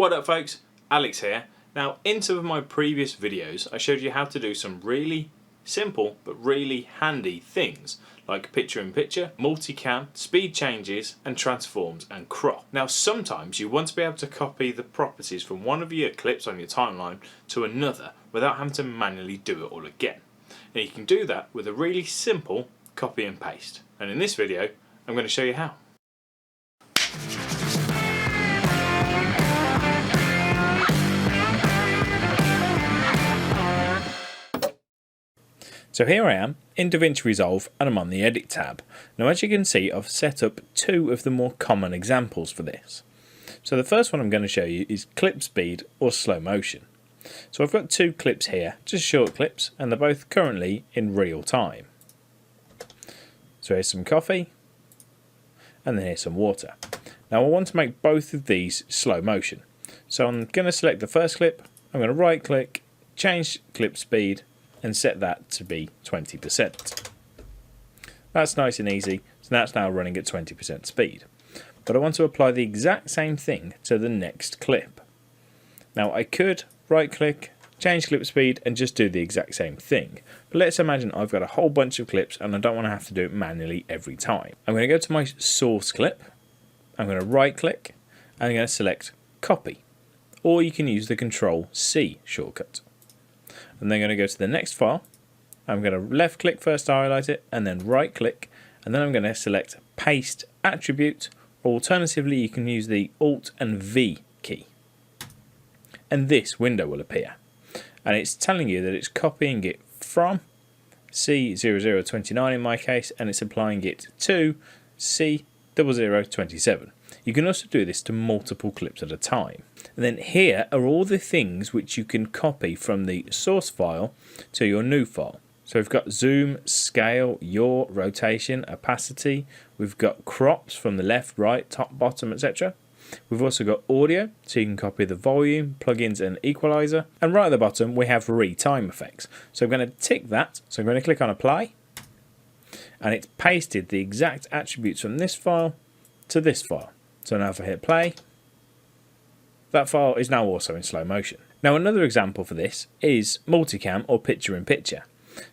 What up folks, Alex here. Now in some of my previous videos I showed you how to do some really simple but really handy things like picture in picture, multicam, speed changes and transforms and crop. Now sometimes you want to be able to copy the properties from one of your clips on your timeline to another without having to manually do it all again. And you can do that with a really simple copy and paste. And in this video I'm going to show you how. So here I am in DaVinci Resolve and I'm on the Edit tab. Now as you can see I've set up two of the more common examples for this. So the first one I'm going to show you is clip speed or slow motion. So I've got two clips here, just short clips, and they're both currently in real time. So here's some coffee and then here's some water. Now I want to make both of these slow motion. So I'm going to select the first clip, I'm going to right click, change clip speed and set that to be 20%. That's nice and easy, so that's now running at 20% speed. But I want to apply the exact same thing to the next clip. Now I could right click, change clip speed and just do the exact same thing. But let's imagine I've got a whole bunch of clips and I don't want to have to do it manually every time. I'm going to go to my source clip, I'm going to right click and I'm going to select copy. Or you can use the Control-C shortcut. And then I'm going to go to the next file. I'm going to left click first to highlight it and then right click and then I'm going to select paste attribute, or alternatively you can use the Alt and V key. And this window will appear. And it's telling you that it's copying it from C0029 in my case and it's applying it to C0027. You can also do this to multiple clips at a time. And then here are all the things which you can copy from the source file to your new file. So we've got zoom, scale, yaw, rotation, opacity. We've got crops from the left, right, top, bottom, etc. We've also got audio, so you can copy the volume, plugins and equalizer. And right at the bottom we have retime effects. So I'm going to tick that. So I'm going to click on apply. And it's pasted the exact attributes from this file to this file. So now if I hit play, that file is now also in slow motion. Now another example for this is multicam or picture in picture.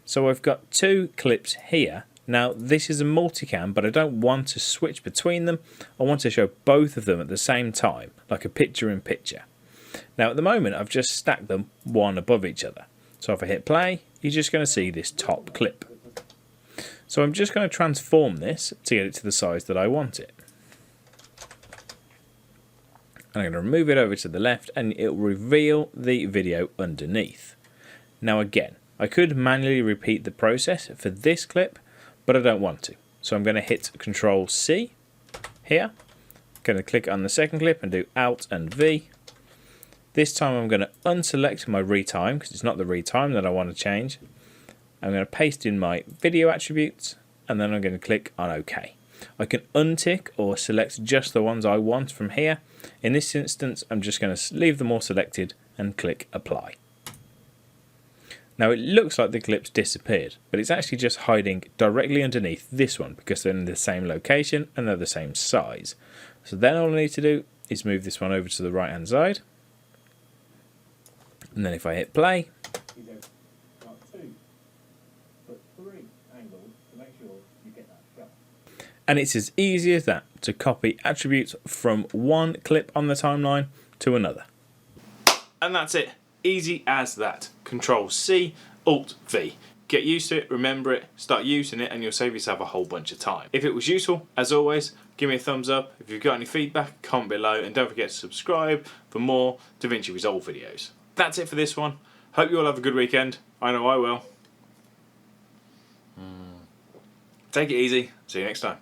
So I've got two clips here. Now this is a multicam, but I don't want to switch between them. I want to show both of them at the same time, like a picture in picture. Now at the moment I've just stacked them one above each other. So if I hit play, you're just going to see this top clip. So I'm just going to transform this to get it to the size that I want it. I'm going to remove it over to the left and it will reveal the video underneath. Now again, I could manually repeat the process for this clip, but I don't want to. So I'm going to hit Control-C here. I'm going to click on the second clip and do Alt and V. This time I'm going to unselect my retime because it's not the retime that I want to change. I'm going to paste in my video attributes and then I'm going to click on OK. I can untick or select just the ones I want from here. In this instance, I'm just going to leave them all selected and click apply. Now it looks like the clips disappeared, but it's actually just hiding directly underneath this one because they're in the same location and they're the same size. So then all I need to do is move this one over to the right hand side. And then if I hit play, and it's as easy as that to copy attributes from one clip on the timeline to another. And that's it. Easy as that. Control-C, Alt-V. Get used to it, remember it, start using it and you'll save yourself a whole bunch of time. If it was useful, as always, give me a thumbs up. If you've got any feedback, comment below and don't forget to subscribe for more DaVinci Resolve videos. That's it for this one. Hope you all have a good weekend. I know I will. Take it easy. See you next time.